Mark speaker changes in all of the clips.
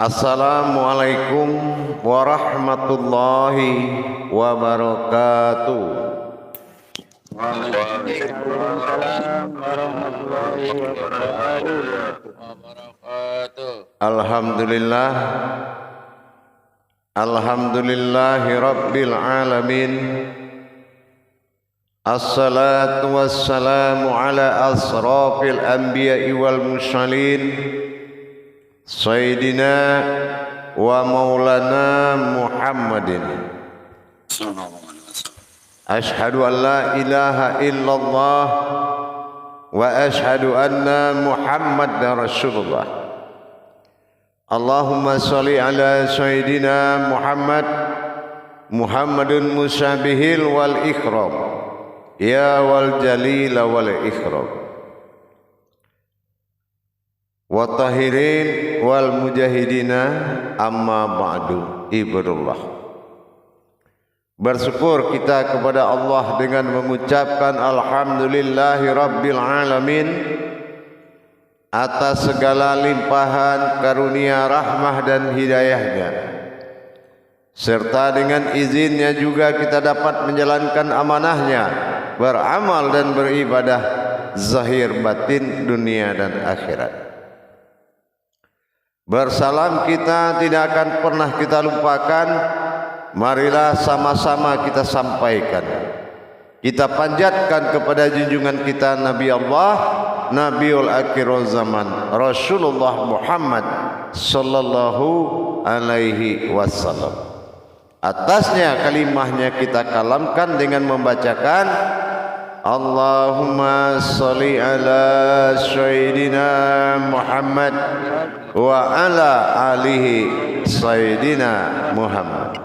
Speaker 1: Assalamualaikum warahmatullahi wabarakatuh.
Speaker 2: Waalaikumsalam warahmatullahi wabarakatuh.
Speaker 1: Alhamdulillah, alhamdulillahi rabbil alamin. Assalatu wassalamu ala asrafil anbiya'i wal mursalin, Sayyidina wa maulana Muhammadin. Ashhadu an la ilaha illallah wa ashhadu anna Muhammadan Rasulullah. Allahumma salli ala Sayyidina Muhammadun musabihil wal ikram, ya wal jalil wal ikram, wa tahirin wal mujahidina, amma ba'du. Ibadullah, bersyukur kita kepada Allah dengan mengucapkan alhamdulillahi rabbil alamin atas segala limpahan karunia, rahmah dan hidayahnya, serta dengan izinnya juga kita dapat menjalankan amanahnya, beramal dan beribadah zahir batin dunia dan akhirat. Bersalam kita tidak akan pernah kita lupakan. Marilah sama-sama kita sampaikan, kita panjatkan kepada junjungan kita Nabi Allah, Nabiul Akhirul Zaman, Rasulullah Muhammad sallallahu alaihi wasallam. Atasnya kalimahnya kita kalamkan dengan membacakan Allahumma salli ala Sayyidina Muhammad wa ala alihi Sayyidina Muhammad.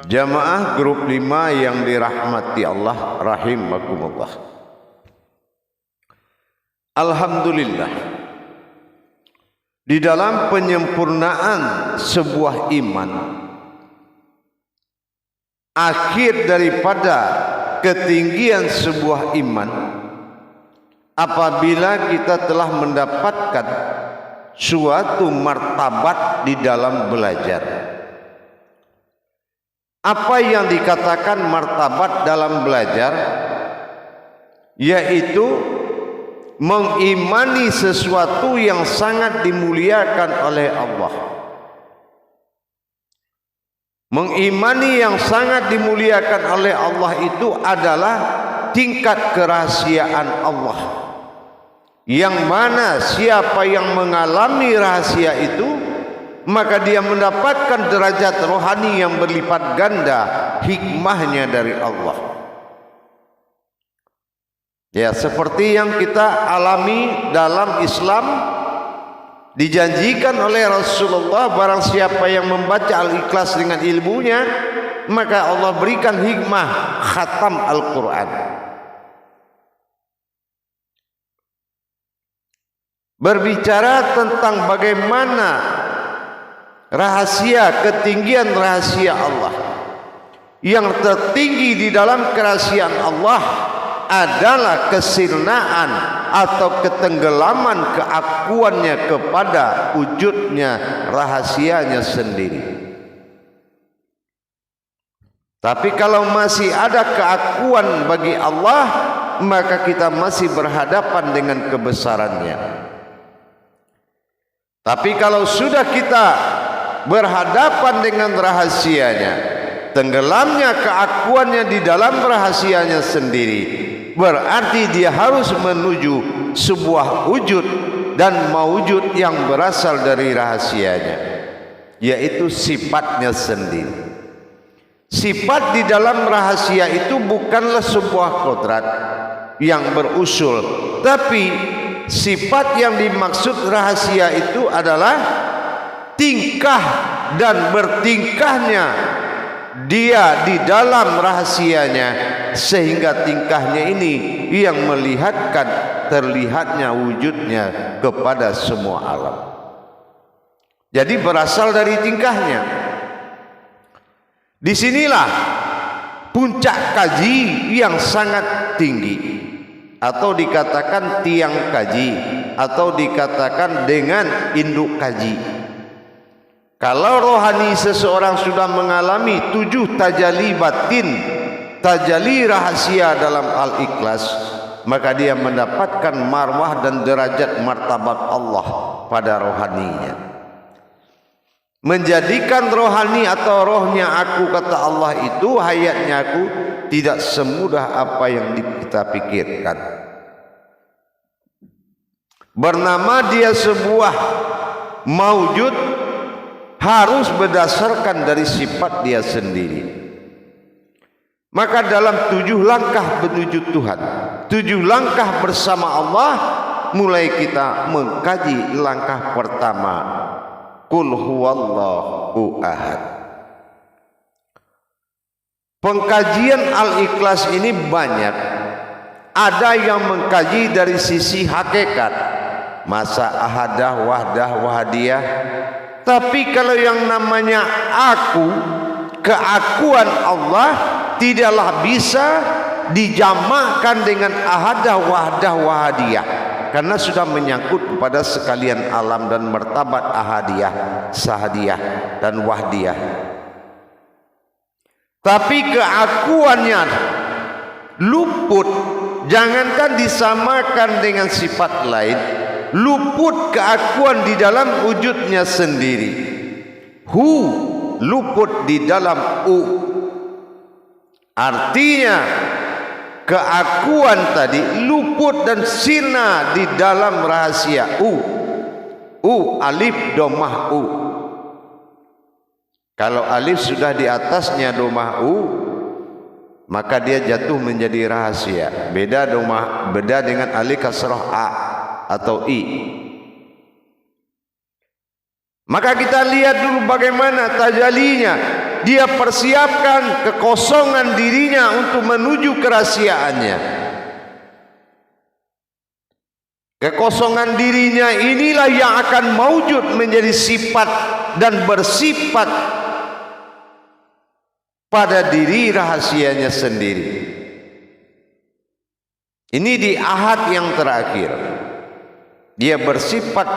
Speaker 1: Jamaah grup 5 yang dirahmati Allah rahimakumullah. Alhamdulillah, di dalam penyempurnaan sebuah iman, akhir daripada ketinggian sebuah iman, apabila kita telah mendapatkan suatu martabat di dalam belajar. Apa yang dikatakan martabat dalam belajar? Yaitu mengimani sesuatu yang sangat dimuliakan oleh Allah. Mengimani yang sangat dimuliakan oleh Allah itu adalah tingkat kerahasiaan Allah, yang mana siapa yang mengalami rahasia itu, maka dia mendapatkan derajat rohani yang berlipat ganda hikmahnya dari Allah. Ya, seperti yang kita alami dalam Islam, dijanjikan oleh Rasulullah, barang siapa yang membaca Al-Ikhlas dengan ilmunya, maka Allah berikan hikmah khatam Al-Quran. Berbicara tentang bagaimana rahasia, ketinggian rahasia Allah, yang tertinggi di dalam kerahasiaan Allah adalah kesirnaan atau ketenggelaman keakuannya kepada wujudnya rahasianya sendiri. Tapi kalau masih ada keakuan bagi Allah, maka kita masih berhadapan dengan kebesarannya. Tapi kalau sudah kita berhadapan dengan rahasianya, tenggelamnya keakuannya di dalam rahasianya sendiri, berarti dia harus menuju sebuah wujud dan mawujud yang berasal dari rahasianya, yaitu sifatnya sendiri. Sifat di dalam rahasia itu bukanlah sebuah kodrat yang berusul, tapi sifat yang dimaksud rahasia itu adalah tingkah dan bertingkahnya dia di dalam rahasianya, sehingga tingkahnya ini yang melihatkan terlihatnya wujudnya kepada semua alam. Jadi berasal dari tingkahnya. Disinilah puncak kaji yang sangat tinggi, atau dikatakan tiang kaji. atau dikatakan dengan induk kaji. Kalau rohani seseorang sudah mengalami 7 tajalli batin, tajalli rahasia dalam Al-Ikhlas, maka dia mendapatkan marwah dan derajat martabat Allah pada rohaninya. Menjadikan rohani atau rohnya aku, kata Allah itu, hayatnya aku, tidak semudah apa yang kita pikirkan. Bernama dia sebuah maujud harus berdasarkan dari sifat dia sendiri. Maka dalam 7 langkah menuju Tuhan, 7 langkah bersama Allah, mulai kita mengkaji langkah pertama, Qul huwallahu ahad. Pengkajian Al-Ikhlas ini banyak. Ada yang mengkaji dari sisi hakikat, masa ahadah, wahdah, wahadiyah. Tapi kalau yang namanya aku, keakuan Allah, tidaklah bisa dijamakkan dengan ahadah, wahdah, wahadiyah, karena sudah menyangkut kepada sekalian alam dan martabat ahadiyah, sahadiyah dan wahdiyah. Tapi keakuannya luput, jangankan disamakan dengan sifat lain, luput keakuan di dalam wujudnya sendiri. Hu luput di dalam u. Artinya keakuan tadi luput dan sirna di dalam rahasia u. Alif domah u. Kalau alif sudah di atasnya domah u, maka dia jatuh menjadi rahasia. Beda dengan alif kasrah a atau i. Maka kita lihat dulu bagaimana tajalinya. Dia persiapkan kekosongan dirinya untuk menuju kerahasiaannya. Kekosongan dirinya inilah yang akan maujud menjadi sifat dan bersifat pada diri rahasianya sendiri. Ini di ahad yang terakhir. Dia bersifat,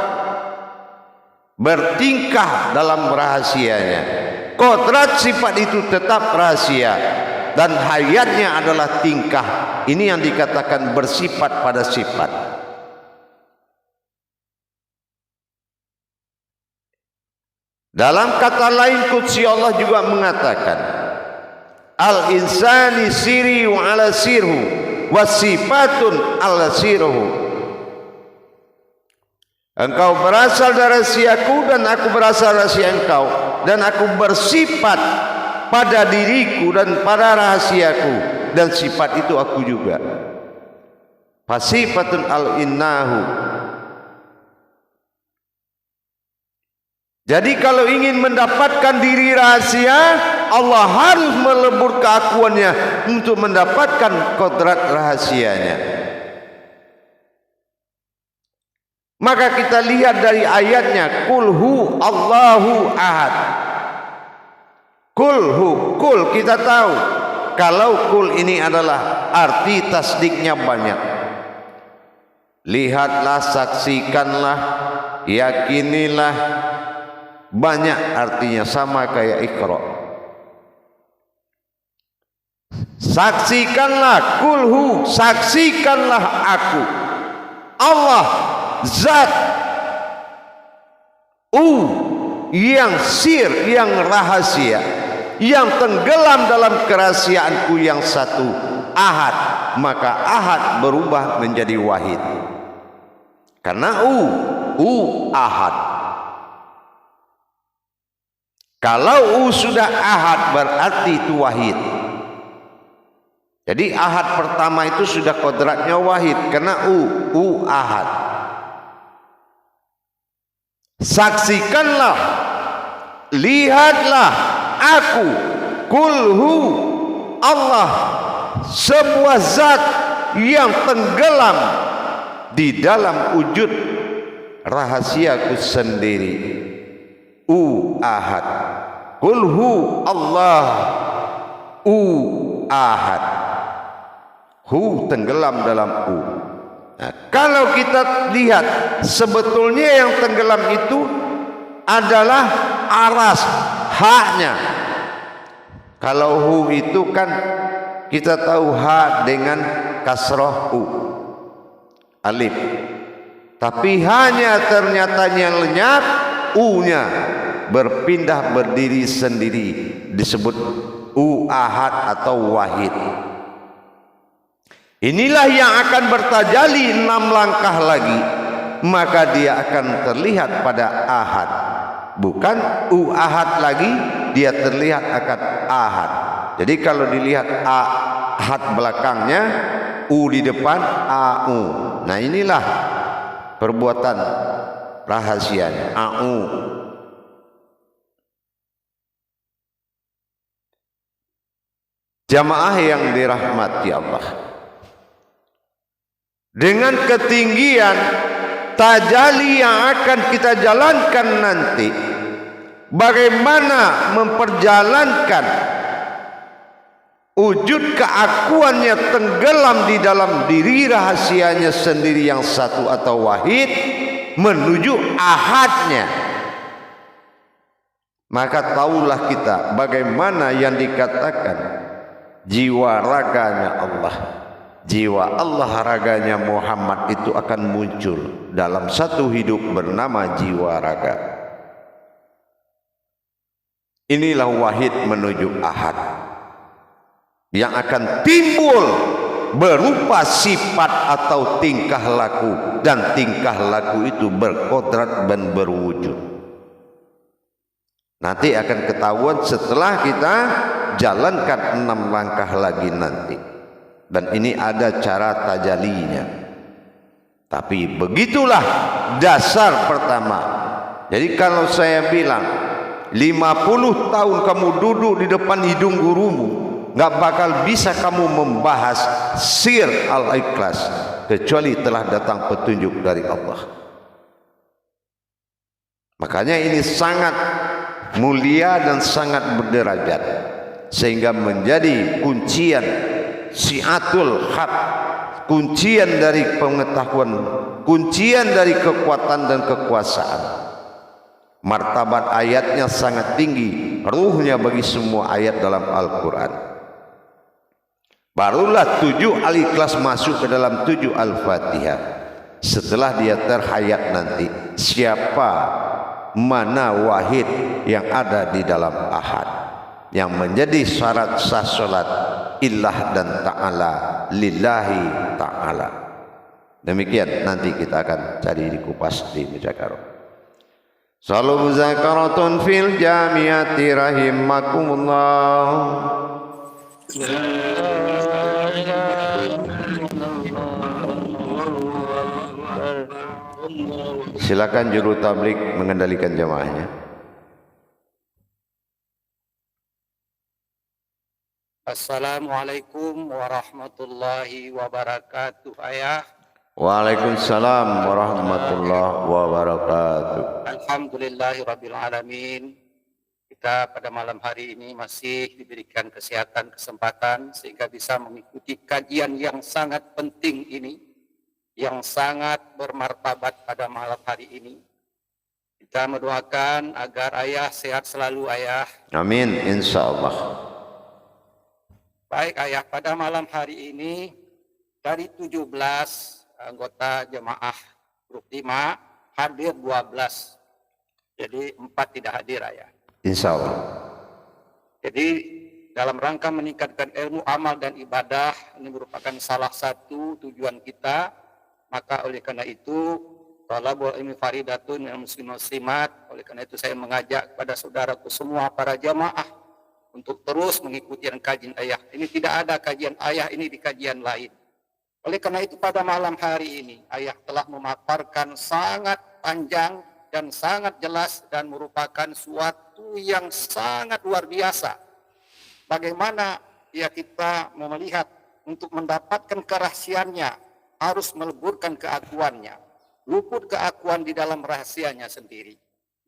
Speaker 1: bertingkah dalam rahasianya. Kodrat sifat itu tetap rahasia dan hayatnya adalah tingkah. Ini yang dikatakan bersifat pada sifat. Dalam kata lain Qudsi Allah juga mengatakan, al-insani siri wa ala sirhu wa sifatun ala sirhu. Engkau berasal dari rahasiaku dan aku berasal dari rahasia engkau, dan aku bersifat pada diriku dan pada rahasiaku, dan sifat itu aku juga. Fasifatun al-innahu. Jadi kalau ingin mendapatkan diri rahasia, Allah harus melebur keakuannya untuk mendapatkan kodrat rahasianya. Maka kita lihat dari ayatnya, Qul hu Allahu ahad. Qul hu, qul kita tahu kalau qul ini adalah arti tasdiknya banyak. Lihatlah, saksikanlah, yakinilah, banyak artinya, sama kayak Iqra. Saksikanlah, qul hu, saksikanlah aku, Allah zat yang sir, yang rahasia, yang tenggelam dalam kerahasiaanku yang satu, ahad. Maka ahad berubah menjadi wahid karena ahad. Kalau sudah ahad berarti itu wahid. Jadi ahad pertama itu sudah kodratnya wahid karena ahad. Saksikanlah, lihatlah aku, kulhu Allah, sebuah zat yang tenggelam di dalam wujud rahasiaku sendiri. Ahad. Kulhu Allah, ahad. Hu tenggelam dalam Nah, kalau kita lihat sebetulnya yang tenggelam itu adalah aras, haknya. Kalau hu itu kan kita tahu ha dengan kasroh u, alif. Tapi hanya ternyata yang lenyap, u-nya berpindah berdiri sendiri, disebut u ahad atau wahid. Inilah yang akan bertajalli 6 langkah lagi, maka dia akan terlihat pada ahad, bukan u ahad lagi, dia terlihat akan ahad. Jadi kalau dilihat ahad belakangnya, u di depan, au. Nah inilah perbuatan rahasianya, au. Jamaah yang dirahmati Allah, dengan ketinggian tajalli yang akan kita jalankan nanti, bagaimana memperjalankan wujud keakuannya tenggelam di dalam diri rahasianya sendiri yang satu atau wahid menuju ahadnya. Maka tahulah kita bagaimana yang dikatakan jiwa raganya Allah, jiwa Allah raganya Muhammad itu akan muncul dalam satu hidup bernama jiwa raga. Inilah wahid menuju ahad yang akan timbul berupa sifat atau tingkah laku, dan tingkah laku itu berkodrat dan berwujud. Nanti akan ketahuan setelah kita jalankan 6 langkah lagi nanti. Dan ini ada cara tajalinya. Tapi begitulah dasar pertama. Jadi kalau saya bilang 50 tahun kamu duduk di depan hidung gurumu, nggak bakal bisa kamu membahas sir al-ikhlas kecuali telah datang petunjuk dari Allah. Makanya ini sangat mulia dan sangat berderajat, sehingga menjadi kuncian siatul haq, kuncian dari pengetahuan, kuncian dari kekuatan dan kekuasaan. Martabat ayatnya sangat tinggi, ruhnya bagi semua ayat dalam Al-Quran. Barulah 7 al-ikhlas masuk ke dalam 7 al-fatihah. Setelah dia terhayat nanti siapa, mana wahid yang ada di dalam ahad, yang menjadi syarat sah salat illah dan ta'ala lillahi ta'ala. Demikian nanti kita akan cari dikupas di Muzakarah. Salam muzakaratun fil jamiati rahimakumullah. Silakan juru tablik mengendalikan jamaahnya.
Speaker 3: Assalamualaikum warahmatullahi wabarakatuh. Ayah.
Speaker 1: Waalaikumsalam warahmatullahi wabarakatuh.
Speaker 3: Alhamdulillahirabbil alamin. Kita pada malam hari ini masih diberikan kesehatan, kesempatan sehingga bisa mengikuti kajian yang sangat penting ini, yang sangat bermartabat pada malam hari ini. Kita mendoakan agar ayah sehat selalu, ayah.
Speaker 1: Amin, insyaallah.
Speaker 3: Baik ayah, pada malam hari ini dari 17 anggota jemaah grup 5 hadir 12. Jadi 4 tidak hadir ayah.
Speaker 1: Insyaallah.
Speaker 3: Jadi dalam rangka meningkatkan ilmu, amal dan ibadah, ini merupakan salah satu tujuan kita. Maka oleh karena itu, talabul ilmi faridatun minal muslimin muslimat. Oleh karena itu saya mengajak kepada saudaraku semua para jamaah untuk terus mengikuti kajian ayah. Ini tidak ada kajian ayah ini di kajian lain. Oleh karena itu pada malam hari ini ayah telah memaparkan sangat panjang dan sangat jelas dan merupakan suatu yang sangat luar biasa. Bagaimana ya kita melihat untuk mendapatkan kerahasiannya harus meleburkan keakuannya, luput keakuan di dalam rahasianya sendiri.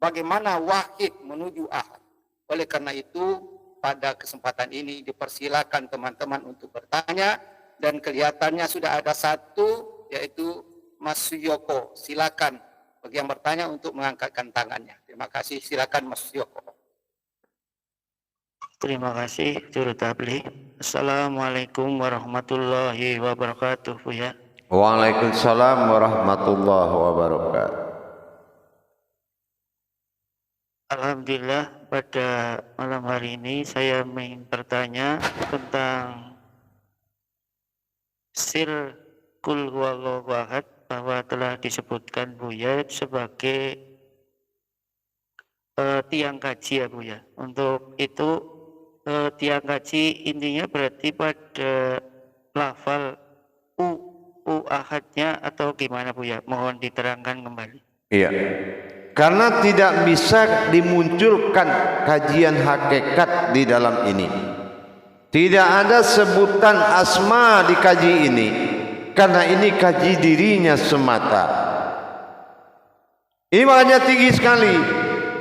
Speaker 3: Bagaimana wahid menuju ahad. Oleh karena itu pada kesempatan ini dipersilakan teman-teman untuk bertanya, dan kelihatannya sudah ada satu yaitu Mas Suyoko. Silakan bagi yang bertanya untuk mengangkatkan tangannya. Terima kasih. Silakan Mas Suyoko.
Speaker 4: Terima kasih Juru Tabligh. Assalamualaikum warahmatullahi wabarakatuh, Buya.
Speaker 1: Waalaikumsalam warahmatullahi wabarakatuh.
Speaker 4: Alhamdulillah, pada malam hari ini saya ingin bertanya tentang sir Qul Huwallahu Ahad, bahwa telah disebutkan Buya sebagai tiang kaji ya Buya. Untuk itu tiang kaji intinya berarti pada lafal U ahadnya atau gimana Buya? Mohon diterangkan kembali.
Speaker 1: Iya. Karena tidak bisa dimunculkan kajian hakikat di dalam ini. Tidak ada sebutan asma di kaji ini, karena ini kaji dirinya semata. Ini makanya tinggi sekali.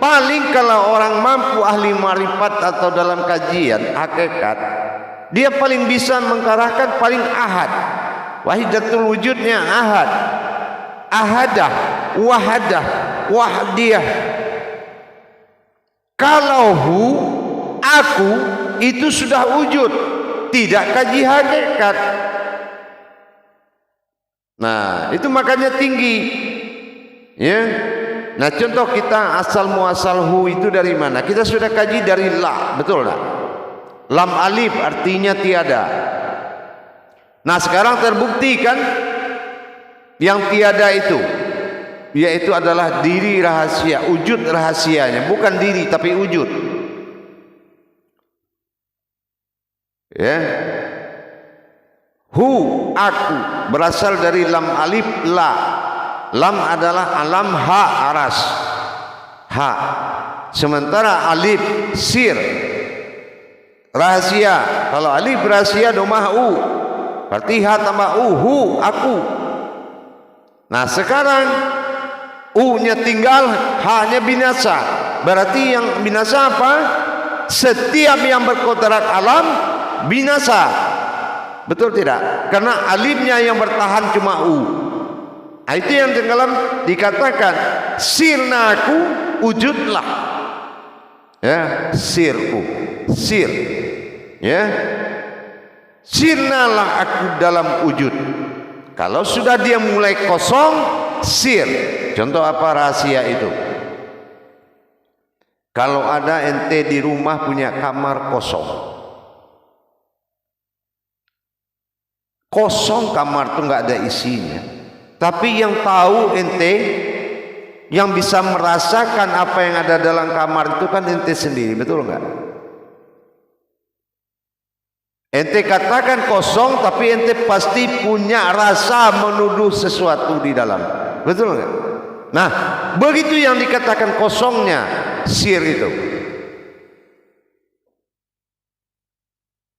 Speaker 1: Paling kalau orang mampu ahli marifat atau dalam kajian hakikat, dia paling bisa mengarahkan paling ahad. Wahidatul wujudnya ahad, ahadah, wahadah, wahdiyah. Kalau hu, aku, itu sudah wujud, tidak kaji hakikat. Nah, itu makanya tinggi. Ya. Nah, contoh kita asal muasal hu itu dari mana? Kita sudah kaji dari la, betul tak? Lam alif artinya tiada. Nah, sekarang terbukti kan yang tiada itu, yaitu adalah diri rahasia, wujud rahasianya, bukan diri tapi wujud. Ya. Hu, aku, berasal dari lam alif la. Lam adalah alam, ha aras, ha. Sementara alif sir, rahasia. Kalau alif rahasia domah u, berarti ha tambah u, hu, aku. Nah sekarang u-nya tinggal, ha-nya binasa. Berarti yang binasa apa? Setiap yang berkodrat alam binasa. Betul tidak? Karena alifnya yang bertahan cuma u. Nah, itu yang dalam dikatakan sirnaku wujudlah. Ya, sirku, sir. Ya. Sirnalah aku dalam wujud. Kalau sudah dia mulai kosong, sir. Contoh apa rahasia itu? Kalau ada ente di rumah punya kamar kosong. Kosong kamar tuh nggak ada isinya. Tapi yang tahu ente, yang bisa merasakan apa yang ada dalam kamar itu kan ente sendiri, betul nggak? Ente katakan kosong, tapi ente pasti punya rasa menuduh sesuatu di dalam, betul nggak? Nah, begitu yang dikatakan kosongnya sir itu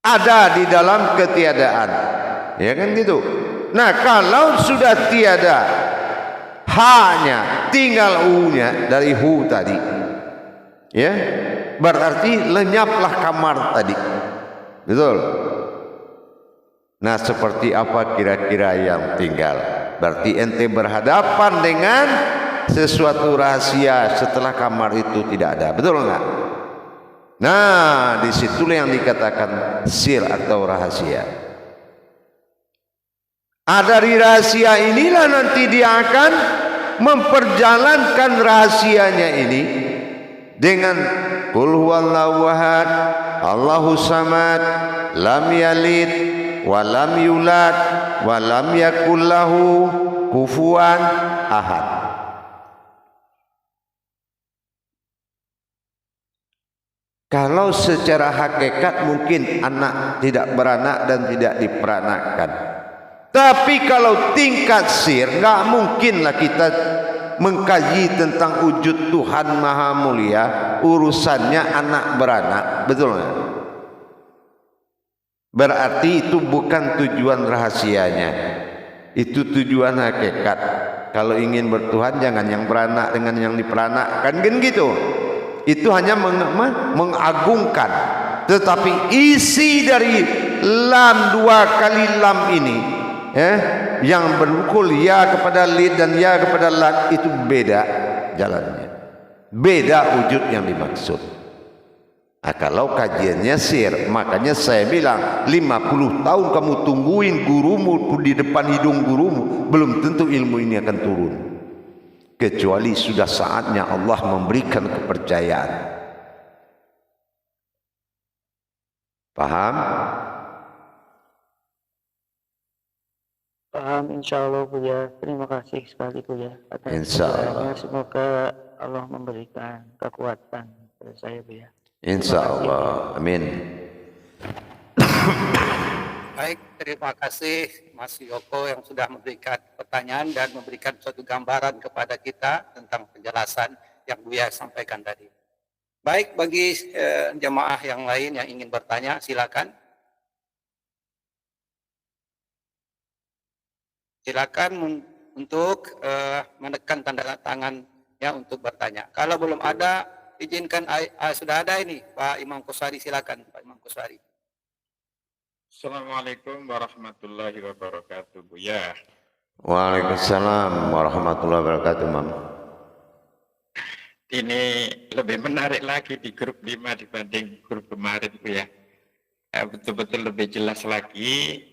Speaker 1: ada di dalam ketiadaan, ya kan gitu. Nah, kalau sudah tiada, ha-nya tinggal u-nya dari hu tadi, ya, berarti lenyaplah kamar tadi, betul. Nah, seperti apa kira-kira yang tinggal? Berarti ente berhadapan dengan sesuatu rahasia setelah kamar itu tidak ada, betul enggak? Nah, disitulah yang dikatakan sir atau rahasia. Dari rahasia inilah nanti dia akan memperjalankan rahasianya ini dengan Qul huwallahu ahad, Allahus samad, lam yalid wa lam yulad wa lam yakul lahu kufuwan ahad. Kalau secara hakikat mungkin anak tidak beranak dan tidak diperanakkan. Tapi kalau tingkat sir, nggak mungkinlah kita mengkaji tentang wujud Tuhan Maha Mulia, urusannya anak beranak, betul nggak? Berarti itu bukan tujuan rahasianya, itu tujuan hakikat. Kalau ingin bertuhan jangan yang beranak dengan yang diperanakkan, kan gitu. Itu hanya mengagungkan. Tetapi isi dari lam, dua kali lam ini, yang berukul ya kepada lid dan ya kepada lat itu beda jalannya, beda wujud yang dimaksud. Nah, kalau kajiannya sir, makanya saya bilang 50 tahun kamu tungguin gurumu di depan hidung gurumu, belum tentu ilmu ini akan turun, kecuali sudah saatnya Allah memberikan kepercayaan. Paham?
Speaker 4: Paham, insya Allah Buya. Terima kasih sekali Buya atas
Speaker 1: Insya Allah.
Speaker 4: penjelasannya. Semoga Allah memberikan kekuatan kepada saya Buya.
Speaker 1: Insya Allah, amin.
Speaker 3: Baik, terima kasih Mas Yoko yang sudah memberikan pertanyaan dan memberikan suatu gambaran kepada kita tentang penjelasan yang Buya sampaikan tadi. Baik, bagi jemaah yang lain yang ingin bertanya, silakan. Silakan untuk menekan tanda tangannya untuk bertanya. Kalau belum ada, izinkan sudah ada ini Pak Imam Kusari, silakan Pak Imam Kusari.
Speaker 2: Assalamualaikum warahmatullahi wabarakatuh, Buya.
Speaker 1: Waalaikumsalam warahmatullahi wabarakatuh, Mam.
Speaker 2: Ini lebih menarik lagi di grup 5 dibanding grup kemarin, Buya. Betul-betul lebih jelas lagi.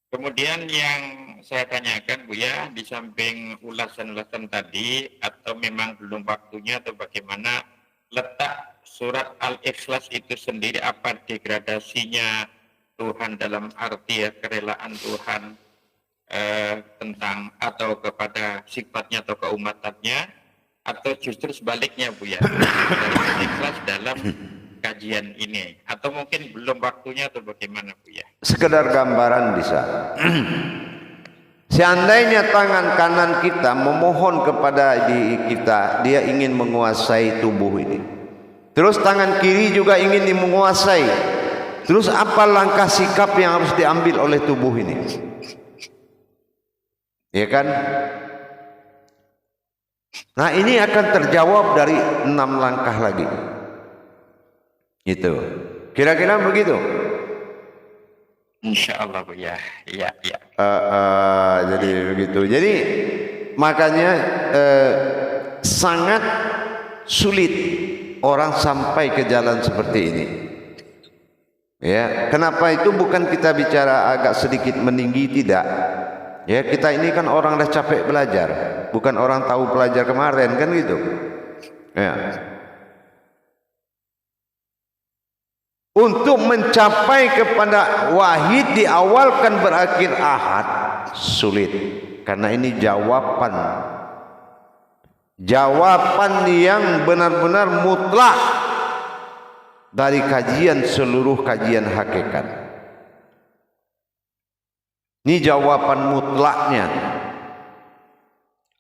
Speaker 2: Kemudian yang saya tanyakan, Buya, di samping ulasan-ulasan tadi, atau memang belum waktunya atau bagaimana, letak surat Al-Ikhlas itu sendiri, apa degradasinya Tuhan dalam arti ya kerelaan Tuhan tentang atau kepada sifatnya atau keumatannya, atau justru sebaliknya Buya, Ikhlas dalam kajian ini, atau mungkin belum waktunya atau bagaimana Buya?
Speaker 1: Sekedar gambaran bisa. Seandainya tangan kanan kita memohon kepada diri kita, dia ingin menguasai tubuh ini. Terus tangan kiri juga ingin menguasai. Terus apa langkah sikap yang harus diambil oleh tubuh ini? Ya kan? Nah, ini akan terjawab dari 6 langkah lagi. Itu. Kira-kira begitu.
Speaker 2: Insya Allah Buya. Iya.
Speaker 1: Jadi begitu. Jadi makanya sangat sulit orang sampai ke jalan seperti ini. Ya, kenapa itu bukan kita bicara agak sedikit meninggi, tidak. Ya, kita ini kan orang dah capek belajar, bukan orang tahu pelajar kemarin, kan gitu. Ya. Untuk mencapai kepada wahid di awal kan berakhir ahad, sulit. Karena ini jawaban yang benar-benar mutlak dari kajian seluruh kajian hakikat. Ini jawaban mutlaknya.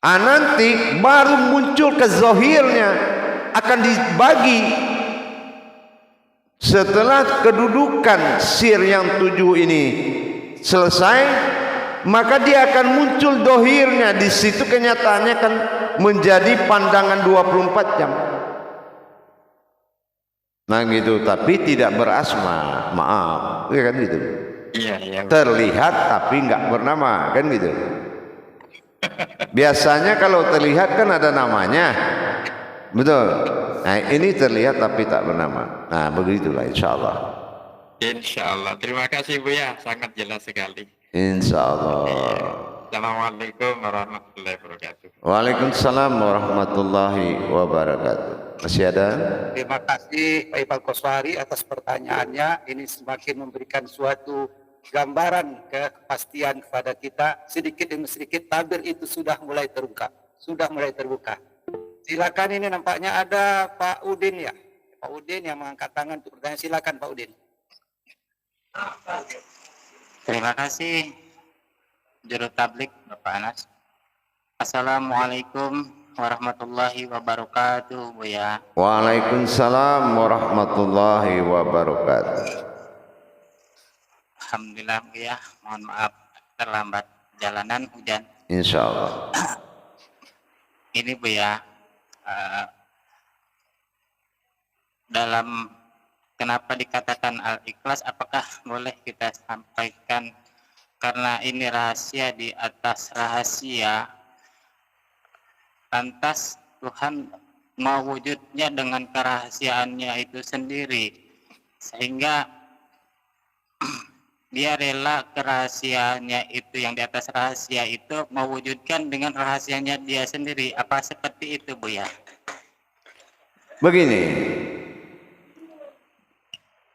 Speaker 1: Nanti baru muncul ke zahirnya, akan dibagi setelah kedudukan sir yang 7 ini selesai, maka dia akan muncul dohirnya. Di situ kenyataannya akan menjadi pandangan 24 jam. Nah gitu, tapi tidak berasma, maaf, ya kan gitu.
Speaker 2: Iya.
Speaker 1: Terlihat tapi nggak bernama, kan gitu. Biasanya kalau terlihat kan ada namanya, betul. Nah ini terlihat tapi tak bernama. Nah begitulah, insya Allah.
Speaker 2: Insya Allah. Terima kasih Buya, sangat jelas sekali.
Speaker 1: Insya Allah.
Speaker 2: Assalamualaikum warahmatullahi wabarakatuh.
Speaker 1: Waalaikumsalam warahmatullahi wabarakatuh. Masih ada?
Speaker 3: Terima kasih Pak Imam Kusari atas pertanyaannya. Ini semakin memberikan suatu gambaran kepastian kepada kita. Sedikit demi sedikit tabir itu sudah mulai terbuka. Silakan, ini nampaknya ada Pak Udin ya. Pak Udin yang mengangkat tangan untuk bertanya. Silakan Pak Udin.
Speaker 5: Terima kasih Juru Tablik Bapak Anas. Assalamualaikum warahmatullahi wabarakatuh, Buya.
Speaker 1: Waalaikumsalam warahmatullahi wabarakatuh.
Speaker 5: Alhamdulillah Buya, mohon maaf terlambat jalanan hujan.
Speaker 1: Insya Allah.
Speaker 5: Ini Buya, dalam kenapa dikatakan Al-Ikhlas, apakah boleh kita sampaikan karena ini rahasia di atas rahasia, lantas Tuhan mau wujudnya dengan kerahasiaannya itu sendiri, sehingga dia rela kerahasiaannya itu yang di atas rahasia itu mewujudkan dengan rahasianya dia sendiri. Apa seperti itu, Buya?
Speaker 1: Begini,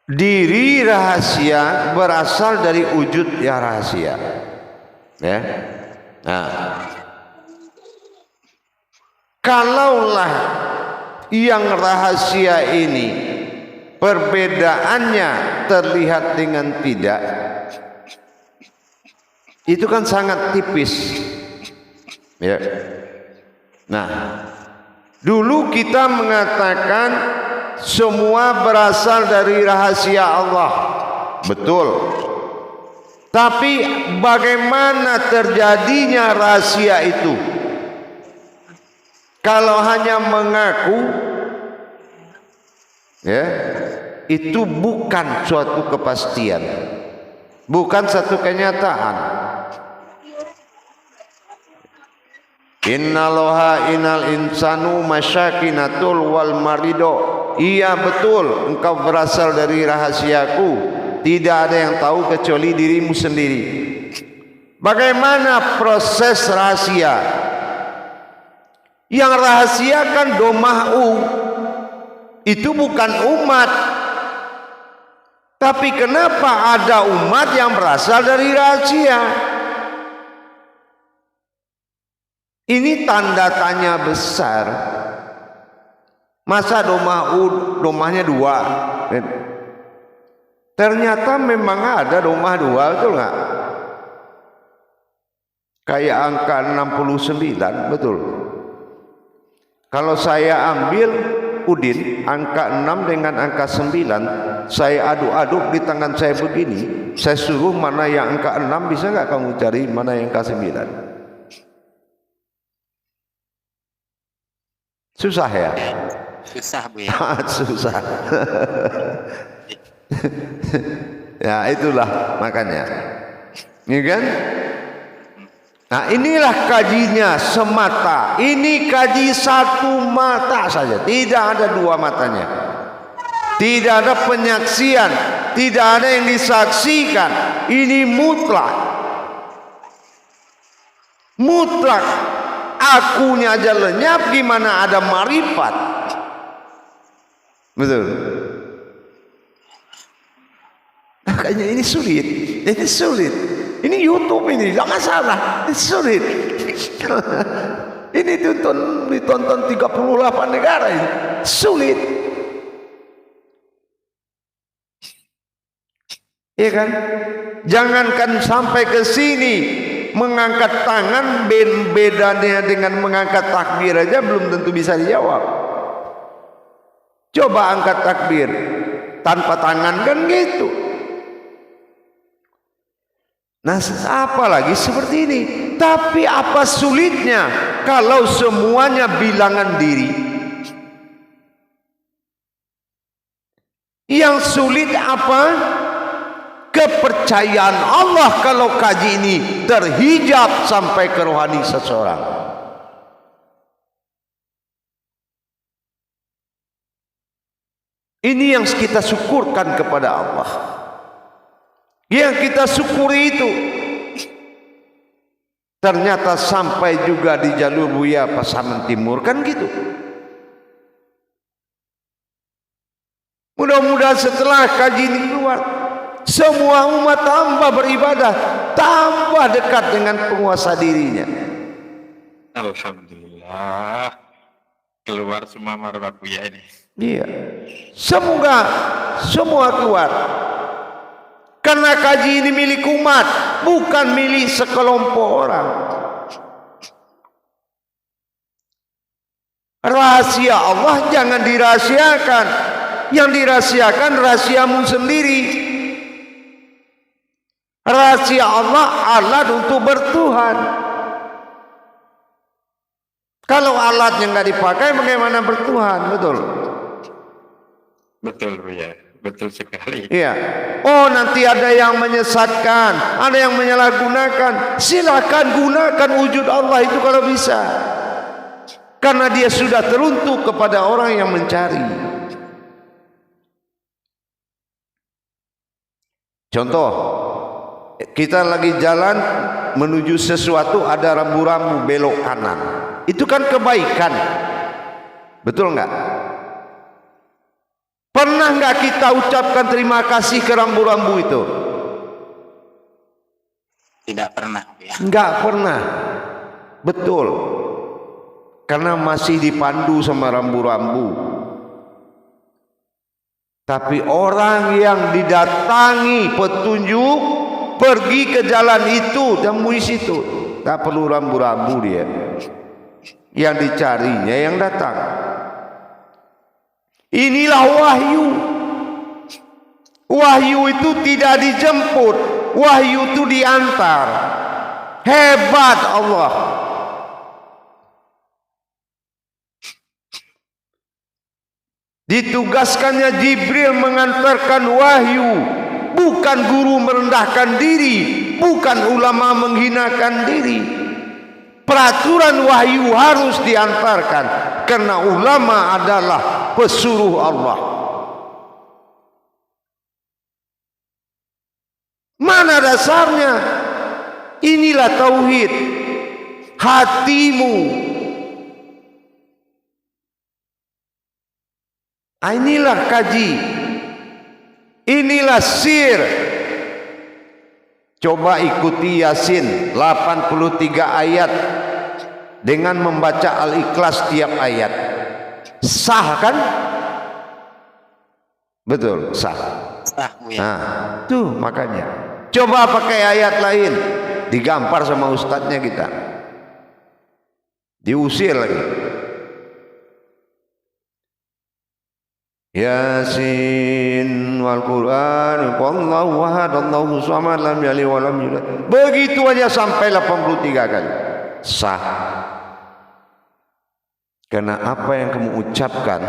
Speaker 1: diri rahasia berasal dari wujud yang rahasia, ya. Nah, kalaulah yang rahasia ini perbedaannya terlihat dengan tidak, itu kan sangat tipis, ya. Nah, dulu kita mengatakan semua berasal dari rahasia Allah, betul. Tapi bagaimana terjadinya rahasia itu? Kalau hanya mengaku, ya, itu bukan suatu kepastian, bukan satu kenyataan. Innaloha innal insanu masyakinatul wal marido. Iya betul, engkau berasal dari rahasiaku. Tidak ada yang tahu kecuali dirimu sendiri. Bagaimana proses rahasia? Yang rahasiakan doma'u itu bukan umat. Tapi kenapa ada umat yang berasal dari rahasia? Ini tanda tanya besar. Masa domahnya dua? Ternyata memang ada domah dua, betul nggak? Kayak angka 69, betul. Kalau saya ambil Udin, angka 6 dengan angka 9, saya aduk-aduk di tangan saya begini, saya suruh mana yang angka 6, bisa nggak kamu cari mana yang angka 9? Susah ya?
Speaker 5: Susah, Buya.
Speaker 1: Susah. Ya itulah makanya. Ini kan? Nah inilah kajinya semata. Ini kaji satu mata saja, tidak ada dua matanya. Tidak ada penyaksian, tidak ada yang disaksikan. Ini mutlak. Mutlak. Akunya aja lenyap, gimana ada marifat? Betul. Makanya ini sulit. Ini sulit. Ini YouTube ini, jangan salah. Ini sulit. Ini ditonton 38 negara ini. Sulit. Iya kan? Jangankan sampai ke sini. Mengangkat tangan bedanya dengan mengangkat takbir aja belum tentu bisa dijawab. Coba angkat takbir tanpa tangan kan gitu. Nah, apalagi seperti ini. Tapi apa sulitnya kalau semuanya bilangan diri? Yang sulit apa? Kepercayaan Allah kalau kaji ini terhijab sampai ke rohani seseorang. Ini yang kita syukurkan kepada Allah. Yang kita syukuri itu ternyata sampai juga di jalur Buya Pasaman Timur kan gitu. Mudah-mudahan setelah kaji ini keluar, semua umat tambah beribadah, tambah dekat dengan penguasa dirinya.
Speaker 2: Alhamdulillah, keluar semua marwah Buya ini.
Speaker 1: Iya, semoga semua keluar. Karena kaji ini milik umat, bukan milik sekelompok orang. Rahasia Allah jangan dirahasiakan. Yang dirahasiakan rahasiamu sendiri. Rahasia Allah, alat untuk bertuhan. Kalau alatnya nggak dipakai, bagaimana bertuhan? Betul.
Speaker 2: Betul, Buya. Betul sekali.
Speaker 1: Iya. Oh, nanti ada yang menyesatkan, ada yang menyalahgunakan. Silakan gunakan wujud Allah itu kalau bisa. Karena dia sudah teruntuk kepada orang yang mencari. Contoh, kita lagi jalan menuju sesuatu, ada rambu-rambu belok kanan. Itu kan kebaikan. Betul enggak? Pernah enggak kita ucapkan terima kasih ke rambu-rambu itu?
Speaker 5: Tidak pernah, ya.
Speaker 1: Enggak pernah. Betul. Karena masih dipandu sama rambu-rambu. Tapi orang yang didatangi petunjuk pergi ke jalan itu dan di situ, tak perlu rambu-rambu dia. Yang dicarinya yang datang. Inilah wahyu. Wahyu itu tidak dijemput, wahyu itu diantar. Hebat Allah. Ditugaskannya Jibril mengantarkan wahyu, bukan guru merendahkan diri, bukan ulama menghinakan diri. Peraturan wahyu harus diantarkan karena ulama adalah pesuruh Allah. Mana dasarnya? Inilah tauhid. Hatimu, inilah kaji, inilah sir. Coba ikuti Yasin 83 ayat dengan membaca Al-Ikhlas tiap ayat. Sah kan? Betul, sah.
Speaker 5: Sah, Buya.
Speaker 1: Nah, tuh makanya. Coba pakai ayat lain, digampar sama ustadznya kita. Diusir lagi. Yasin wal Quran, wallahu ahad, Allahu samad, lam yalid wa lam yulad. Begitu aja sampai 83 kali. Sah. Karena apa yang kamu ucapkan,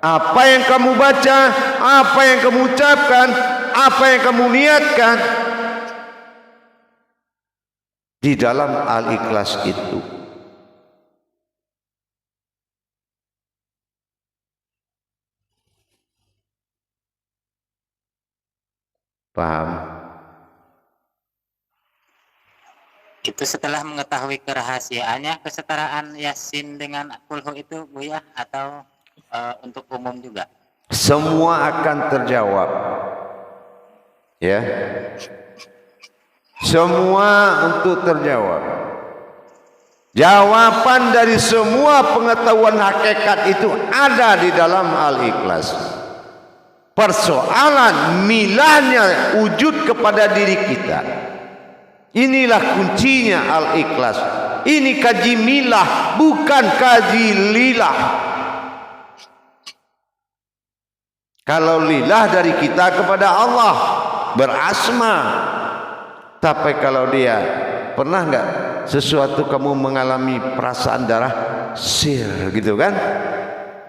Speaker 1: apa yang kamu baca, apa yang kamu ucapkan, apa yang kamu niatkan di dalam Al-Ikhlas itu. Paham?
Speaker 5: Itu setelah mengetahui kerahasiaannya, kesetaraan Yasin dengan Kulhu itu, Buya, atau untuk umum juga?
Speaker 1: Semua akan terjawab. Ya. Semua untuk terjawab. Jawaban dari semua pengetahuan hakikat itu ada di dalam Al-Ikhlas. Persoalan milahnya wujud kepada diri kita. Inilah kuncinya Al-Ikhlas. Ini kaji milah, bukan kaji lilah. Kalau lilah dari kita kepada Allah berasma. Tapi kalau dia pernah enggak sesuatu kamu mengalami perasaan darah sir gitu kan?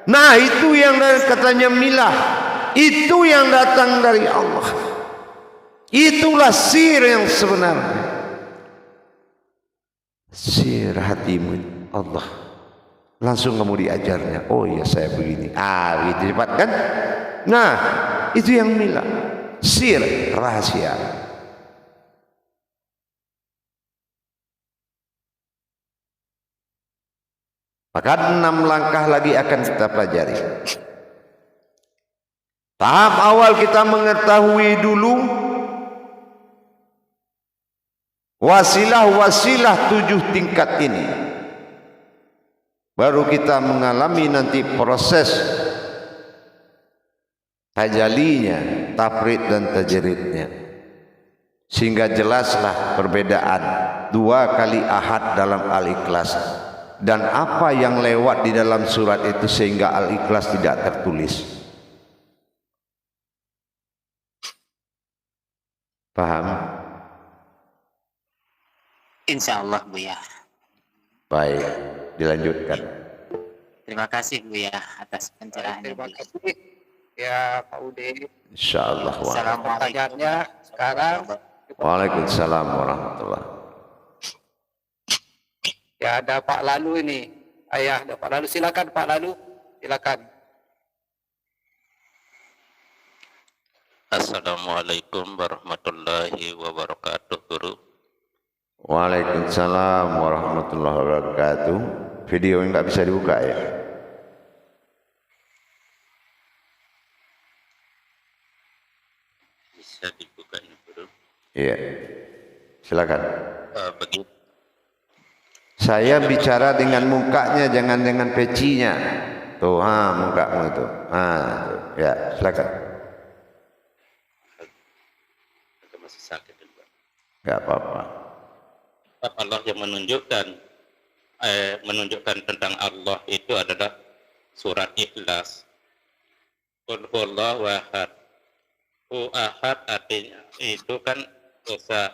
Speaker 1: Nah, itu yang katanya milah. Itu yang datang dari Allah. Itulah sir yang sebenarnya. Sir hatimu Allah. Langsung kamu diajarnya. Oh iya saya begini. Gitu cepat kan? Nah, itu yang milah. Sir rahasia. Maka 6 langkah lagi akan kita pelajari. Tahap awal kita mengetahui dulu wasilah-wasilah 7 tingkat ini. Baru kita mengalami nanti proses tajalinya, tafrid dan tajridnya. Sehingga jelaslah perbedaan 2 kali ahad dalam Al-Ikhlas. Dan apa yang lewat di dalam surat itu sehingga Al-Ikhlas tidak tertulis. Paham?
Speaker 5: Insya Allah, Buya.
Speaker 1: Baik, dilanjutkan.
Speaker 5: Terima kasih, Buya, atas pencerahannya.
Speaker 3: Terima
Speaker 5: Buya.
Speaker 3: kasih. Ya Pak Ude,
Speaker 1: Insyaallah.
Speaker 3: pertanyaannya sekarang.
Speaker 1: Waalaikumsalam warahmatullahi.
Speaker 3: Ya ada Pak Lalu ini. Ayah ada Pak Lalu, silakan Pak Lalu, silakan.
Speaker 6: Assalamualaikum warahmatullahi wabarakatuh, Guru.
Speaker 1: Waalaikumsalam warahmatullahi wabarakatuh. Video ini nggak bisa dibuka ya?
Speaker 6: Bisa dibuka ini, Guru.
Speaker 1: Iya. Silakan.
Speaker 6: Begitu.
Speaker 1: Saya bicara dengan mukanya, jangan dengan pecinya. Tuh, mukamu itu. Tuh. Ya, silakan.
Speaker 6: Masih sakit, Pak.
Speaker 1: Enggak apa-apa.
Speaker 6: Allah yang menunjukkan tentang Allah itu adalah surat Ikhlas. Qul huwallahu ahad. Ahad artinya itu kan esa,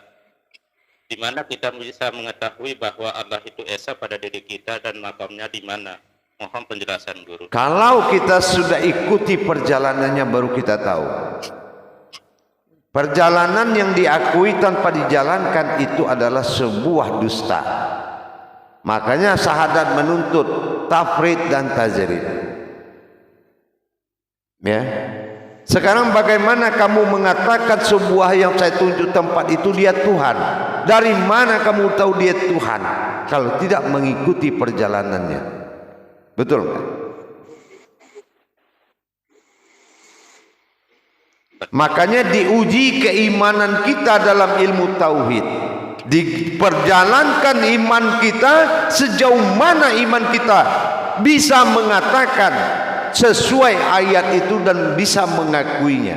Speaker 6: di mana kita bisa mengetahui bahwa Allah itu esa pada diri kita dan makamnya di mana. Mohon penjelasan, Guru.
Speaker 1: Kalau kita sudah ikuti perjalanannya baru kita tahu. Perjalanan yang diakui tanpa dijalankan itu adalah sebuah dusta. Makanya syahadat menuntut tafrid dan tajrid. Ya. Sekarang bagaimana kamu mengatakan sebuah yang saya tunjuk tempat itu dia Tuhan? Dari mana kamu tahu dia Tuhan? Kalau tidak mengikuti perjalanannya. Betul nggak? Makanya diuji keimanan kita dalam ilmu tauhid. Diperjalankan iman kita sejauh mana iman kita bisa mengatakan sesuai ayat itu dan bisa mengakuinya.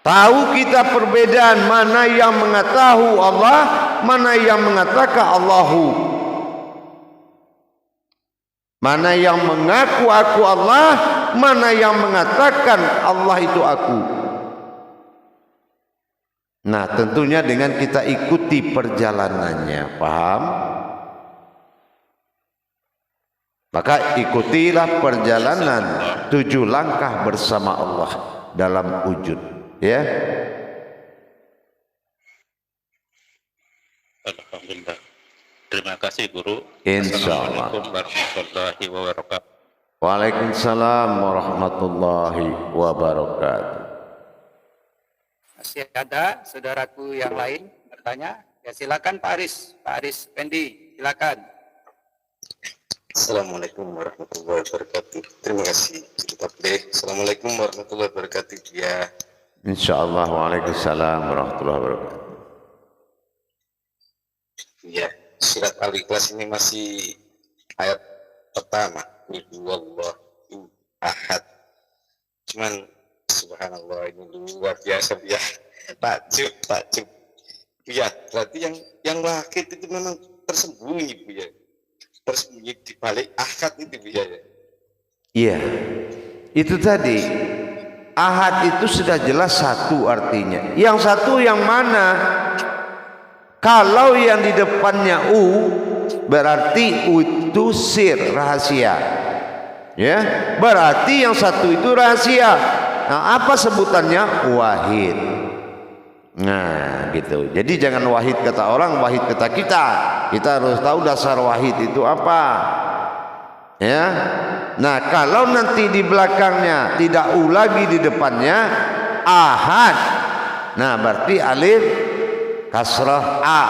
Speaker 1: Tahu kita perbedaan mana yang mengetahui Allah, mana yang mengatakan Allahu. Mana yang mengaku aku Allah, mana yang mengatakan Allah itu aku. Nah, tentunya dengan kita ikuti perjalanannya, paham? Maka ikutilah perjalanan 7 langkah bersama Allah dalam wujud, ya.
Speaker 6: Alhamdulillah. Terima kasih, Guru.
Speaker 1: Insyaallah.
Speaker 6: Assalamualaikum warahmatullahi wabarakatuh.
Speaker 1: Waalaikumsalam warahmatullahi wabarakatuh.
Speaker 3: Masih ada saudaraku yang lain bertanya? Ya silakan Pak Aris. Pak Aris Pendi, silakan.
Speaker 7: Assalamualaikum warahmatullahi wabarakatuh. Terima kasih. Kita play. Assalamualaikum warahmatullahi wabarakatuh. Ya.
Speaker 1: Insyaallah. Waalaikumsalam warahmatullahi wabarakatuh.
Speaker 7: Ya. Surat Al-Ikhlas ini masih ayat pertama. Wallahu ahad. Cuman subhanallah ini luar biasa ya. Takjub. Ya, berarti yang wakil itu memang tersembunyi Bu ya. Tersembunyi di balik ahad itu Bu ya.
Speaker 1: Iya. Itu tadi. Ahad itu sudah jelas satu artinya. Yang satu yang mana? Kalau yang di depannya berarti itu sir, rahasia. Ya, berarti yang satu itu rahasia. Nah, apa sebutannya? Wahid. Nah, gitu. Jadi jangan wahid kata orang, wahid kata kita. Kita harus tahu dasar wahid itu apa. Ya. Nah, kalau nanti di belakangnya tidak lagi di depannya ahad. Nah, berarti alif kasrah A.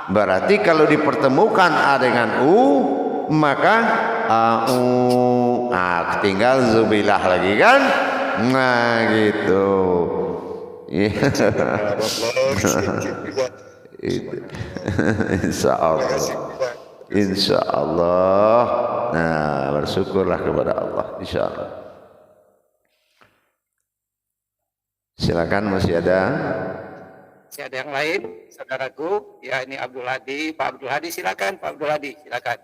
Speaker 1: Berarti kalau dipertemukan A dengan U, maka AU. Nah, tinggal zubillah lagi kan? Nah, gitu. Insya Allah. Nah, bersyukurlah kepada Allah. Insya Allah. Silakan, masih ada?
Speaker 3: Masih ada yang lain, saudaraku? Ya ini Abdul Hadi, Pak Abdul Hadi silakan, Pak Abdul Hadi silakan.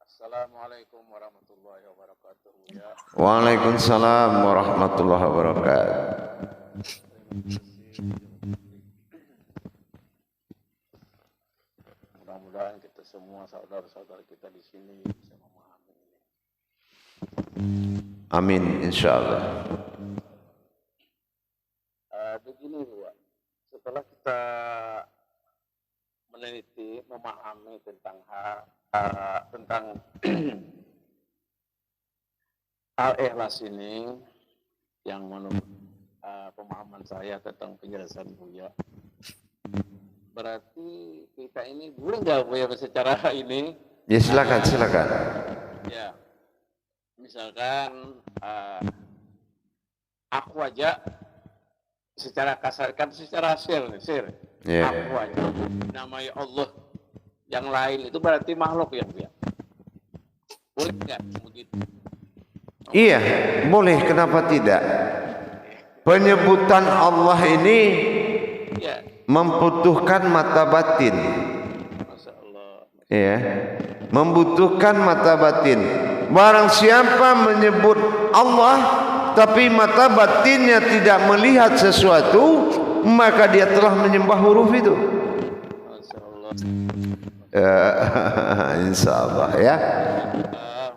Speaker 8: Assalamualaikum warahmatullahi wabarakatuh. Ya.
Speaker 1: Waalaikumsalam warahmatullahi wabarakatuh.
Speaker 8: mudah-mudahan kita semua saudara-saudara kita di sini bisa memahami ini.
Speaker 1: Amin insyaallah.
Speaker 8: Begini Bu, setelah kita meneliti, memahami tentang al-ikhlas ini, yang menurut pemahaman saya tentang penjelasan Buya, berarti kita ini boleh nggak Buya secara ini?
Speaker 1: Ya silakan.
Speaker 8: Ya, misalkan aku aja secara kasar, kan secara sir,
Speaker 1: Ya.
Speaker 8: aku aja namanya Allah, yang lain itu berarti makhluk ya Bu ya? Boleh nggak begitu?
Speaker 1: Iya, boleh, kenapa tidak? Penyebutan Allah ini
Speaker 8: Ya,
Speaker 1: membutuhkan mata batin.
Speaker 8: Masya Allah.
Speaker 1: Ya, membutuhkan mata batin. Barang siapa menyebut Allah tapi mata batinnya tidak melihat sesuatu, maka dia telah menyembah huruf itu.
Speaker 8: Masya Allah.
Speaker 1: Insya Allah ya.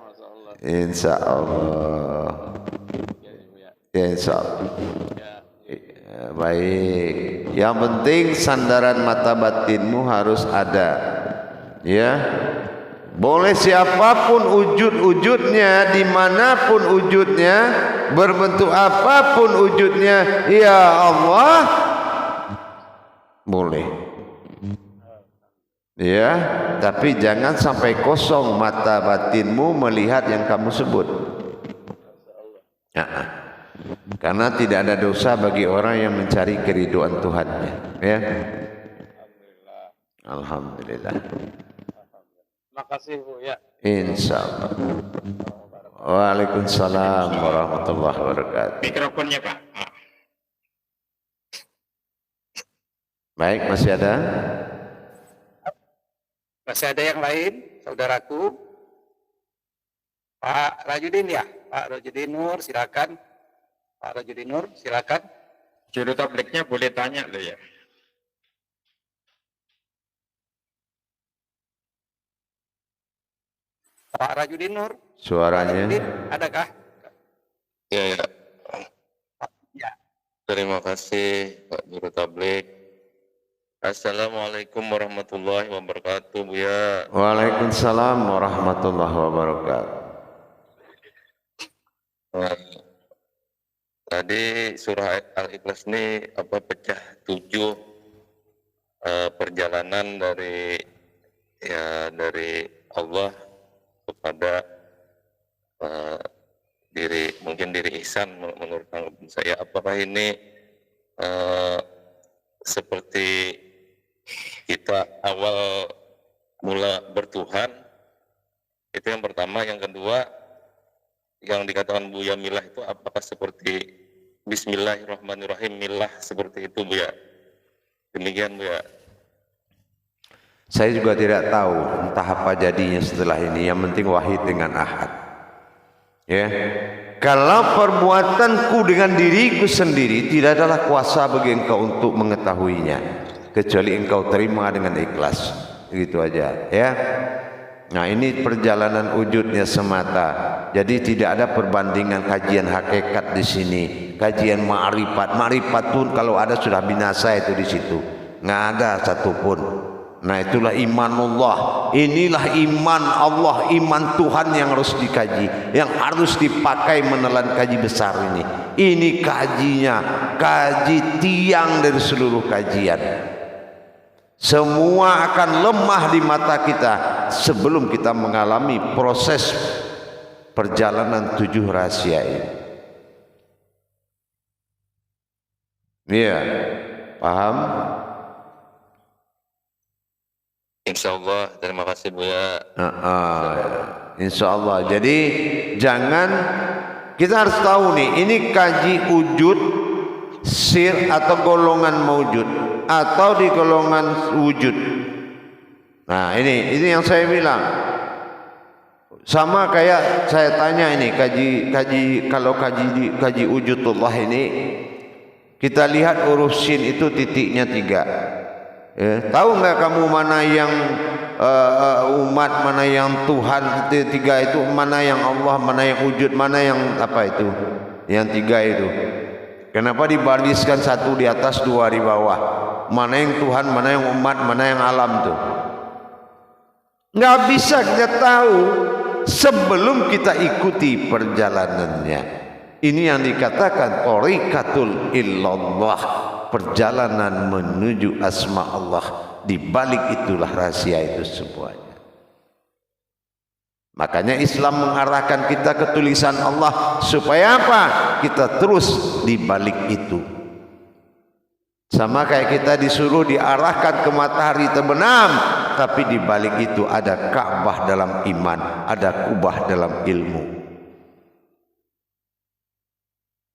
Speaker 8: Masya Allah.
Speaker 1: Insya Allah.
Speaker 8: Ya, Bu ya.
Speaker 1: Ya insya Allah.
Speaker 8: Ya,
Speaker 1: Baik. Yang penting sandaran mata batinmu harus ada. Ya. Boleh siapapun wujud-wujudnya, dimanapun wujudnya, berbentuk apapun wujudnya, ya Allah, boleh. Ya, tapi jangan sampai kosong mata batinmu melihat yang kamu sebut. Karena tidak ada dosa bagi orang yang mencari keridhaan Tuhannya. Ya. Alhamdulillah.
Speaker 8: makasih Bu ya.
Speaker 1: Insyaallah. Waalaikumsalam warahmatullahi wabarakatuh.
Speaker 2: Mikrofonnya Pak.
Speaker 1: Baik, masih ada?
Speaker 3: Masih ada yang lain, saudaraku? Pak Rajudin ya? Pak Rajudin Nur, silakan. Pak Rajudin Nur, silakan.
Speaker 2: Juru tabliknya boleh tanya loh ya.
Speaker 3: Pak Rajudin Nur,
Speaker 1: Suaranya.
Speaker 3: Rajudin, adakah?
Speaker 7: Ya, ya.
Speaker 3: Ya.
Speaker 7: Terima kasih Pak Juru Tablik. Assalamualaikum warahmatullahi wabarakatuh Bu ya.
Speaker 1: Waalaikumsalam warahmatullahi wabarakatuh.
Speaker 7: Tadi surah Al-Ikhlas ini pecah 7 perjalanan dari Allah kepada mungkin diri ihsan menurut saya. Apakah ini seperti kita awal mula bertuhan? Itu yang pertama. Yang kedua, yang dikatakan Buya milah itu apakah seperti Bismillahirrahmanirrahim milah seperti itu Bu ya? Demikian Bu ya.
Speaker 1: Saya juga tidak tahu entah apa jadinya setelah ini. Yang penting wahid dengan ahad. Ya. Kalau perbuatanku dengan diriku sendiri, tidak adalah kuasa bagi engkau untuk mengetahuinya, kecuali engkau terima dengan ikhlas. Gitu aja, ya. Nah, ini perjalanan wujudnya semata. Jadi tidak ada perbandingan kajian hakikat di sini. Kajian ma'rifat. Ma'rifat pun kalau ada sudah binasa itu di situ. Nggak ada satupun. Nah, itulah imanullah. Inilah iman Allah, iman Tuhan yang harus dikaji, yang harus dipakai menelan kaji besar ini. Ini kajinya, kaji tiang dari seluruh kajian. Semua akan lemah di mata kita sebelum kita mengalami proses perjalanan 7 rahasia ini. Iya, paham?
Speaker 7: Insyaallah. Terima kasih Bu ya.
Speaker 1: Insyaallah. Jadi jangan, kita harus tahu nih, ini kaji wujud, sir atau golongan maujud, atau di golongan wujud. Nah, ini yang saya bilang. Sama kayak saya tanya ini, kalau kaji wujudullah ini, kita lihat huruf sin itu titiknya 3. Tahu nggak kamu mana yang umat, mana yang Tuhan, tiga itu, mana yang Allah, mana yang wujud, mana yang apa itu, yang tiga itu. Kenapa dibariskan satu di atas, dua di bawah? Mana yang Tuhan, mana yang umat, mana yang alam tuh? Nggak bisa kita tahu sebelum kita ikuti perjalanannya. Ini yang dikatakan thariqatul illallah, perjalanan menuju asma Allah. Di balik itulah rahasia itu semuanya. Makanya Islam mengarahkan kita ke tulisan Allah supaya apa? Kita terus di balik itu. Sama kayak kita disuruh diarahkan ke matahari terbenam, tapi di balik itu ada Ka'bah dalam iman, ada Kubah dalam ilmu.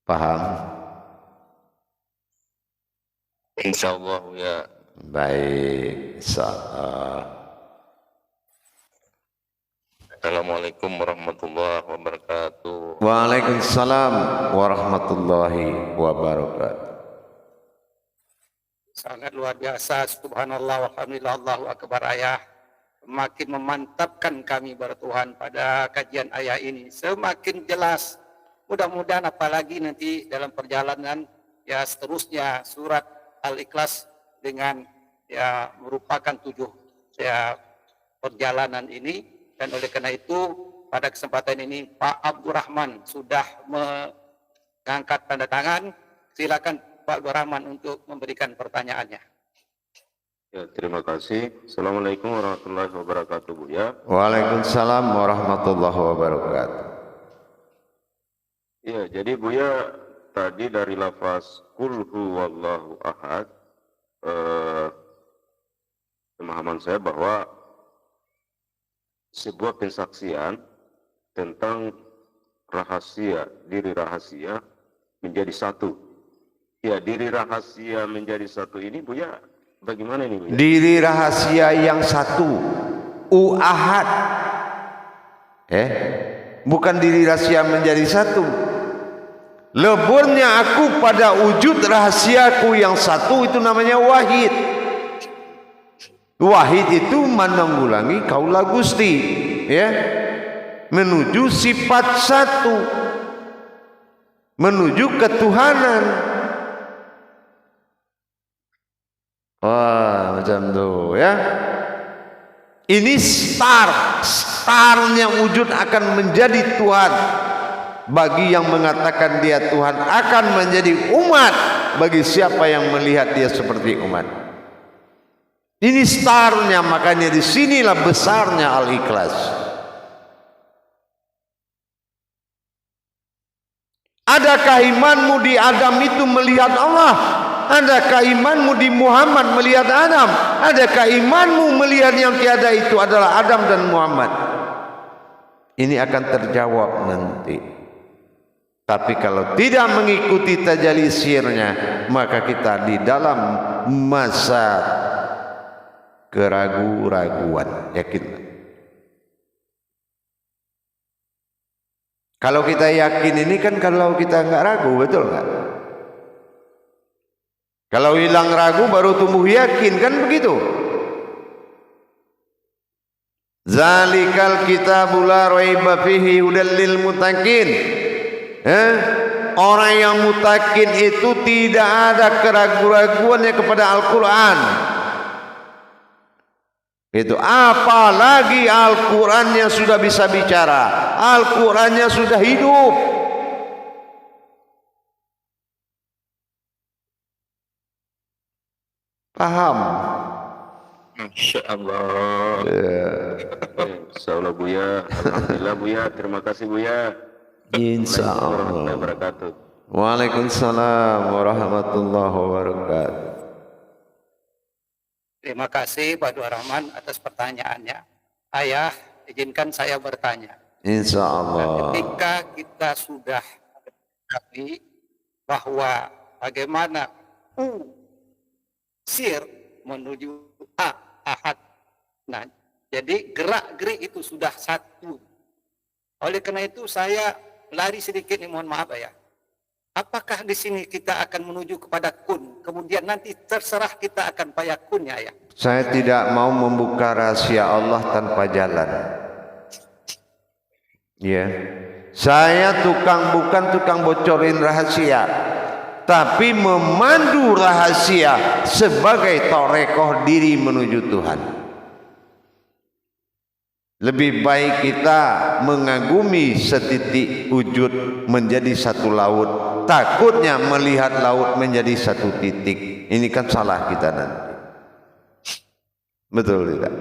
Speaker 1: Paham?
Speaker 7: Insyaallah ya.
Speaker 1: Baik.
Speaker 7: Assalamualaikum warahmatullahi wabarakatuh.
Speaker 1: Waalaikumsalam warahmatullahi wabarakatuh.
Speaker 3: Sangat luar biasa, subhanallah, walhamdulillah, Allahu akbar ayah. Semakin memantapkan kami bertuhan pada kajian ayah ini. Semakin jelas. Mudah-mudahan apalagi nanti dalam perjalanan ya seterusnya surat Al-Ikhlas dengan ya merupakan 7 ya perjalanan ini, dan oleh karena itu pada kesempatan ini Pak Abdurrahman sudah mengangkat tanda tangan. Silakan Pak Abdurrahman untuk memberikan pertanyaannya.
Speaker 9: Ya, terima kasih. Assalamualaikum warahmatullahi wabarakatuh, Buya.
Speaker 1: Waalaikumsalam warahmatullahi wabarakatuh.
Speaker 9: Ya, jadi Buya tadi dari lafaz qul huwallahu ahad, pemahaman saya bahwa sebuah pensaksian tentang rahasia, diri rahasia menjadi satu. Ya, diri rahasia menjadi satu ini Buya, bagaimana ini Buya?
Speaker 1: Diri rahasia yang satu, ahad. Bukan diri rahasia menjadi satu. Leburnya aku pada wujud rahasiaku yang satu, itu namanya wahid. Wahid itu menanggulangi kaula Gusti, ya, menuju sifat satu, menuju ketuhanan. Wah, macam tuh ya. Ini starnya wujud akan menjadi Tuhan. Bagi yang mengatakan dia Tuhan akan menjadi umat bagi siapa yang melihat dia seperti umat. Ini starnya, makanya disinilah besarnya Al-Ikhlas. Adakah imanmu di Adam itu melihat Allah? Adakah imanmu di Muhammad melihat Adam? Adakah imanmu melihat yang tiada itu adalah Adam dan Muhammad? Ini akan terjawab nanti. Tapi kalau tidak mengikuti tajalli sirnya, maka kita di dalam masa keraguan-raguan. Yakin? Kalau kita yakin ini kan kalau kita nggak ragu, betul nggak? Kalau hilang ragu baru tumbuh yakin, kan begitu? Zalikal kitabul la raiba fihi hudal lil muttaqin. Orang yang mutakin itu tidak ada keraguan-raguannya kepada Al-Quran. Itu apalagi Al-Qurannya sudah bisa bicara, Al-Qurannya sudah hidup. Paham?
Speaker 9: Masya Allah. Insyaallah Buya. Alhamdulillah Buya. Terima kasih Buya.
Speaker 1: Insyaallah. Waalaikumsalam warahmatullahi wabarakatuh.
Speaker 3: Terima kasih Pak Abdurrahman atas pertanyaannya. Ayah, izinkan saya bertanya.
Speaker 1: Insyaallah.
Speaker 3: Ketika kita sudah mengerti bahwa bagaimana sir menuju ahad. Nah, jadi gerak-gerik itu sudah satu. Oleh karena itu saya lari sedikit, mohon maaf ya. Apakah di sini kita akan menuju kepada kun, kemudian nanti terserah kita akan payakunnya ya?
Speaker 1: Saya tidak mau membuka rahasia Allah tanpa jalan. Ya, saya bukan tukang bocorin rahasia, tapi memandu rahasia sebagai torekoh diri menuju Tuhan. Lebih baik kita mengagumi setitik wujud menjadi satu laut, takutnya melihat laut menjadi satu titik. Ini kan salah kita nanti. Betul tidak?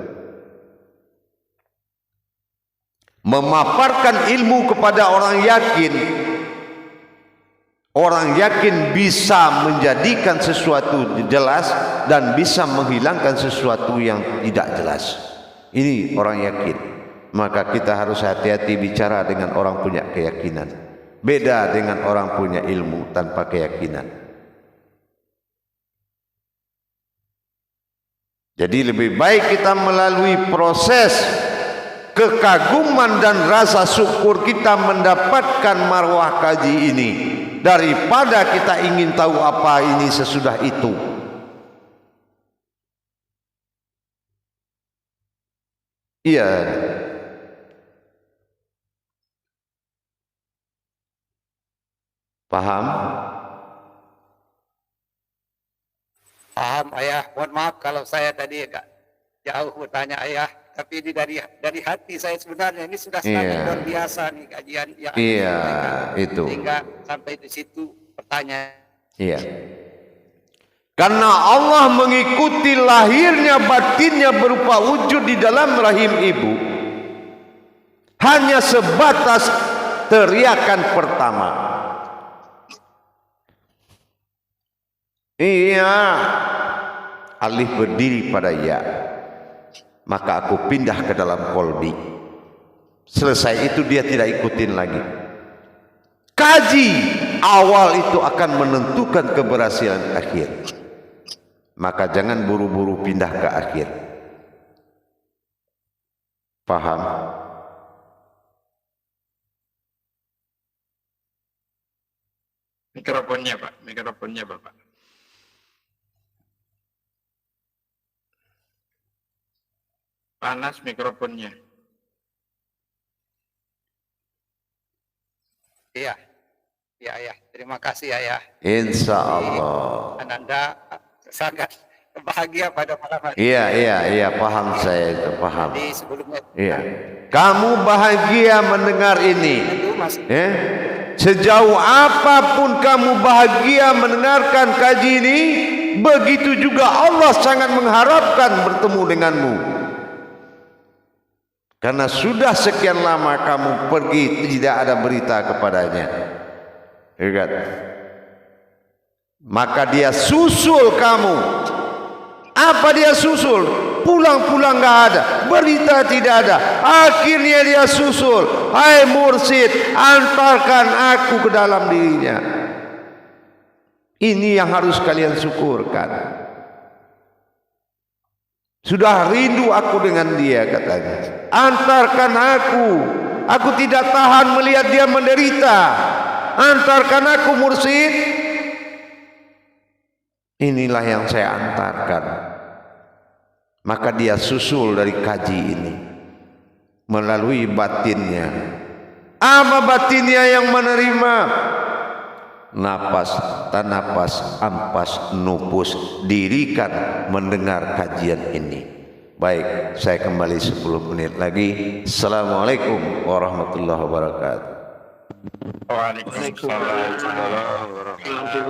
Speaker 1: Memaparkan ilmu kepada orang yakin bisa menjadikan sesuatu jelas dan bisa menghilangkan sesuatu yang tidak jelas. Ini orang yakin. Maka kita harus hati-hati bicara dengan orang punya keyakinan. Beda dengan orang punya ilmu tanpa keyakinan. Jadi lebih baik kita melalui proses kekaguman dan rasa syukur kita mendapatkan marwah kaji ini daripada kita ingin tahu apa ini sesudah itu. Iya. Paham?
Speaker 3: Paham ayah, mohon maaf kalau saya tadi agak jauh bertanya ayah, tapi ini dari hati saya sebenarnya ini sudah sangat luar biasa nih kajian yang
Speaker 1: itu.
Speaker 3: Sehingga sampai di situ pertanyaan.
Speaker 1: Iya. Karena Allah mengikuti lahirnya batinnya berupa wujud di dalam rahim ibu hanya sebatas teriakan pertama. Iya, alif berdiri pada ya, maka aku pindah ke dalam kolbi. Selesai itu dia tidak ikutin lagi. Kaji awal itu akan menentukan keberhasilan akhir. Maka jangan buru-buru pindah ke akhir. Paham?
Speaker 2: Mikrofonnya Pak, mikrofonnya Bapak. Panas mikrofonnya.
Speaker 3: Iya, iya ayah. Terima kasih ayah.
Speaker 1: Insya Allah.
Speaker 3: Ananda sangat bahagia pada malam hari.
Speaker 1: Iya, paham saya itu, paham.
Speaker 3: Jadi sebelumnya.
Speaker 1: Iya. Kamu bahagia mendengar ini. Sejauh apapun kamu bahagia mendengarkan kaji ini, begitu juga Allah sangat mengharapkan bertemu denganmu. Karena sudah sekian lama kamu pergi tidak ada berita kepadanya. Ingat. Maka dia susul kamu. Apa dia susul? Pulang-pulang nggak ada, berita tidak ada. Akhirnya dia susul. Hai mursyid, antarkan aku ke dalam dirinya. Ini yang harus kalian syukurkan. Sudah rindu aku dengan dia, katanya. Antarkan aku. Aku tidak tahan melihat dia menderita. Antarkan aku mursyid. Inilah yang saya antarkan. Maka dia susul dari kaji ini melalui batinnya. Apa batinnya yang menerima? Napas, tanapas, ampas, nupus, dirikan mendengar kajian ini. Baik, saya kembali 10 menit lagi. Assalamualaikum warahmatullahi wabarakatuh.
Speaker 2: Waalaikumsalam warahmatullahi wabarakatuh.